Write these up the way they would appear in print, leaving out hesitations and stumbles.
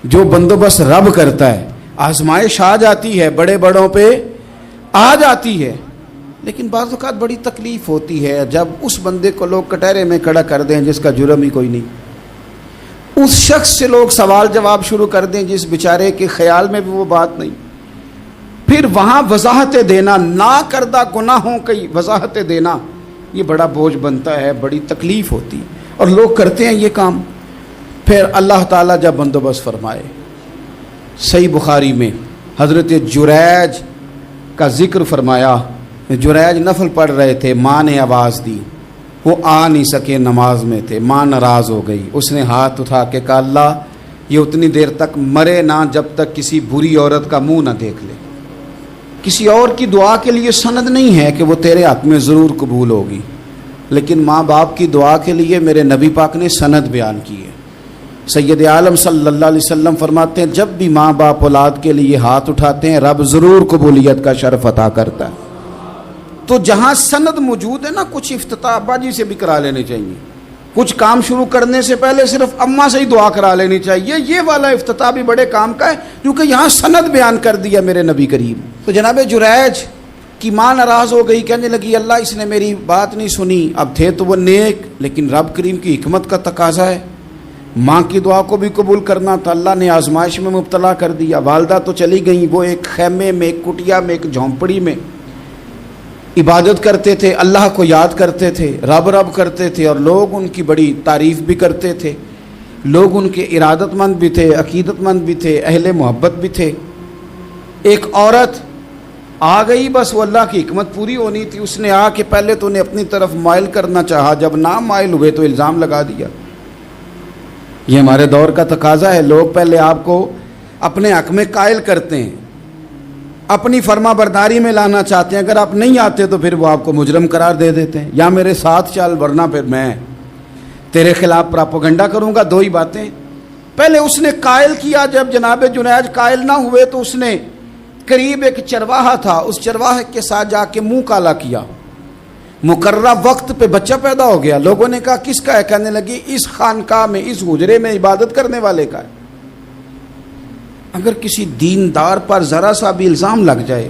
جو بندوبست رب کرتا ہے. آزمائش آ جاتی ہے, بڑے بڑوں پہ آ جاتی ہے, لیکن بعض اوقات بڑی تکلیف ہوتی ہے جب اس بندے کو لوگ کٹہرے میں کھڑا کر دیں جس کا جرم ہی کوئی نہیں, اس شخص سے لوگ سوال جواب شروع کر دیں جس بیچارے کے خیال میں بھی وہ بات نہیں. پھر وہاں وضاحتیں دینا, نہ کردہ گناہوں کی وضاحتیں دینا, یہ بڑا بوجھ بنتا ہے, بڑی تکلیف ہوتی, اور لوگ کرتے ہیں یہ کام. پھر اللہ تعالیٰ جب بندوبست فرمائے, صحیح بخاری میں حضرت جریج کا ذکر فرمایا. جریج نفل پڑھ رہے تھے, ماں نے آواز دی, وہ آ نہیں سکے, نماز میں تھے, ماں ناراض ہو گئی. اس نے ہاتھ اٹھا کے کہا اللہ یہ اتنی دیر تک مرے نہ جب تک کسی بری عورت کا منہ نہ دیکھ لے. کسی اور کی دعا کے لیے سند نہیں ہے کہ وہ تیرے حق میں ضرور قبول ہوگی, لیکن ماں باپ کی دعا کے لیے میرے نبی پاک نے سند بیان کی ہے. سید عالم صلی اللہ علیہ وسلم فرماتے ہیں جب بھی ماں باپ اولاد کے لیے ہاتھ اٹھاتے ہیں رب ضرور قبولیت کا شرف عطا کرتا ہے. تو جہاں سند موجود ہے نا, کچھ افتتاح ابا جی سے بھی کرا لینے چاہیے, کچھ کام شروع کرنے سے پہلے صرف اماں سے ہی دعا کرا لینی چاہیے. یہ والا افتتاح بھی بڑے کام کا ہے کیونکہ یہاں سند بیان کر دیا میرے نبی کریم. تو جناب جریج کی ماں ناراض ہو گئی, کہنے لگی اللہ اس نے میری بات نہیں سنی. اب تھے تو وہ نیک, لیکن رب کریم کی حکمت کا تقاضا ہے, ماں کی دعا کو بھی قبول کرنا تھا. اللہ نے آزمائش میں مبتلا کر دیا. والدہ تو چلی گئیں, وہ ایک خیمے میں, ایک کٹیا میں, ایک جھونپڑی میں عبادت کرتے تھے, اللہ کو یاد کرتے تھے, رب رب کرتے تھے, اور لوگ ان کی بڑی تعریف بھی کرتے تھے. لوگ ان کے ارادت مند بھی تھے, عقیدت مند بھی تھے, اہل محبت بھی تھے. ایک عورت آ گئی, بس وہ اللہ کی حکمت پوری ہونی تھی. اس نے آ کے پہلے تو انہیں اپنی طرف مائل کرنا چاہا, جب نہ مائل ہوئے تو الزام لگا دیا. یہ ہمارے دور کا تقاضا ہے, لوگ پہلے آپ کو اپنے حق میں قائل کرتے ہیں, اپنی فرما برداری میں لانا چاہتے ہیں. اگر آپ نہیں آتے تو پھر وہ آپ کو مجرم قرار دے دیتے ہیں, یا میرے ساتھ چل ورنہ پھر میں تیرے خلاف پراپوگنڈا کروں گا. دو ہی باتیں. پہلے اس نے قائل کیا, جب جناب جنیج قائل نہ ہوئے تو اس نے قریب ایک چرواہا تھا, اس چرواہے کے ساتھ جا کے منہ کالا کیا. مقررہ وقت پہ بچہ پیدا ہو گیا. لوگوں نے کہا کس کا ہے؟ کہنے لگی اس خانقاہ میں, اس حجرے میں عبادت کرنے والے کا ہے. اگر کسی دیندار پر ذرا سا بھی الزام لگ جائے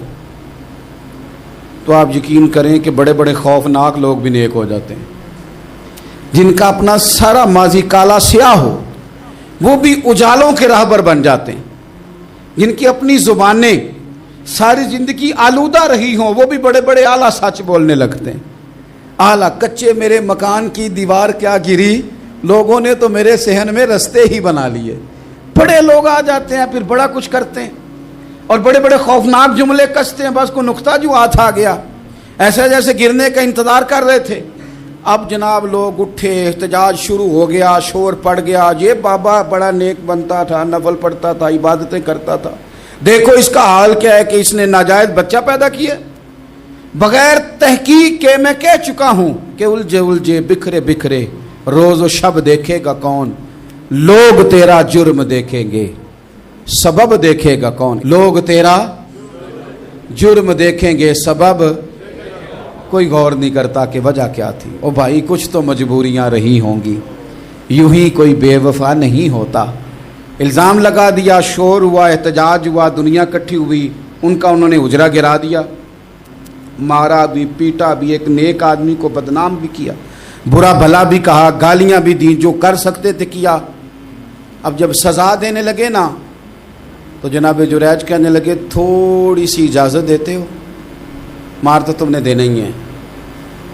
تو آپ یقین کریں کہ بڑے بڑے خوفناک لوگ بھی نیک ہو جاتے ہیں. جن کا اپنا سارا ماضی کالا سیاہ ہو وہ بھی اجالوں کے راہبر بن جاتے ہیں. جن کی اپنی زبانیں ساری زندگی آلودہ رہی ہوں وہ بھی بڑے بڑے اعلیٰ سچ بولنے لگتے ہیں. اعلیٰ کچے میرے مکان کی دیوار کیا گری, لوگوں نے تو میرے صحن میں رستے ہی بنا لیے. بڑے لوگ آ جاتے ہیں, پھر بڑا کچھ کرتے ہیں اور بڑے بڑے خوفناک جملے کستے ہیں. بس کو نقطہ جو ہاتھ آ گیا, ایسے جیسے گرنے کا انتظار کر رہے تھے. اب جناب لوگ اٹھے, احتجاج شروع ہو گیا, شور پڑ گیا. یہ بابا بڑا نیک بنتا تھا, نفل پڑھتا تھا, عبادتیں کرتا تھا, دیکھو اس کا حال کیا ہے کہ اس نے ناجائز بچہ پیدا کیا. بغیر تحقیق کے میں کہہ چکا ہوں کہ الجھے الجھے بکھرے بکھرے روز و شب دیکھے گا کون, لوگ تیرا جرم دیکھیں گے, سبب دیکھے گا کون. لوگ تیرا جرم دیکھیں گے, سبب کوئی غور نہیں کرتا کہ وجہ کیا تھی. او بھائی کچھ تو مجبوریاں رہی ہوں گی, یوں ہی کوئی بے وفا نہیں ہوتا. الزام لگا دیا, شور ہوا, احتجاج ہوا, دنیا کٹھی ہوئی, ان کا انہوں نے حجرہ گرا دیا, مارا بھی, پیٹا بھی, ایک نیک آدمی کو بدنام بھی کیا, برا بھلا بھی کہا, گالیاں بھی دی, جو کر سکتے تھے کیا. اب جب سزا دینے لگے نا تو جناب جریج کہنے لگے تھوڑی سی اجازت دیتے ہو, مار تو تم نے دینا ہی ہے.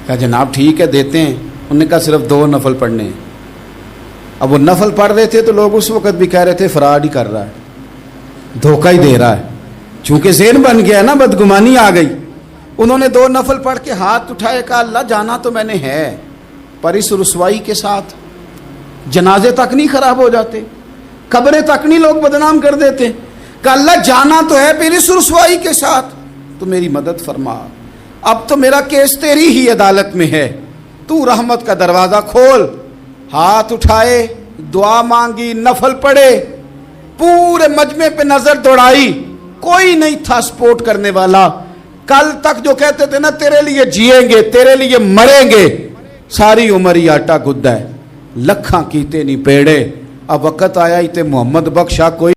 کہا جناب ٹھیک ہے دیتے ہیں. انہوں نے کہا صرف 2 نفل پڑھنے ہیں. اب وہ نفل پڑھ رہے تھے تو لوگ اس وقت بھی کہہ رہے تھے فراڈ ہی کر رہا ہے, دھوکہ ہی دے رہا ہے. چونکہ ذہن بن گیا نا, بدگمانی آ گئی. انہوں نے 2 نفل پڑھ کے ہاتھ اٹھائے, کہا اللہ جانا تو میں نے ہے, پر اس رسوائی کے ساتھ جنازے تک نہیں خراب ہو جاتے, قبریں تک نہیں لوگ بدنام کر دیتے. کہ اللہ جانا تو ہے, پھر اس رسوائی کے ساتھ تو میری مدد فرما. اب تو میرا کیس تیری ہی عدالت میں ہے, تو رحمت کا دروازہ کھول. ہاتھ اٹھائے, دعا مانگی, نفل پڑھے, پورے مجمع پہ نظر دوڑائی, کوئی نہیں تھا سپورٹ کرنے والا. کل تک جو کہتے تھے نا تیرے لیے جیئیں گے, تیرے لیے مریں گے, ساری عمر ہی آٹا گدا ہے. لکھاں کیتے نہیں پیڑے, اب وقت آیا تے محمد بخشا کوئی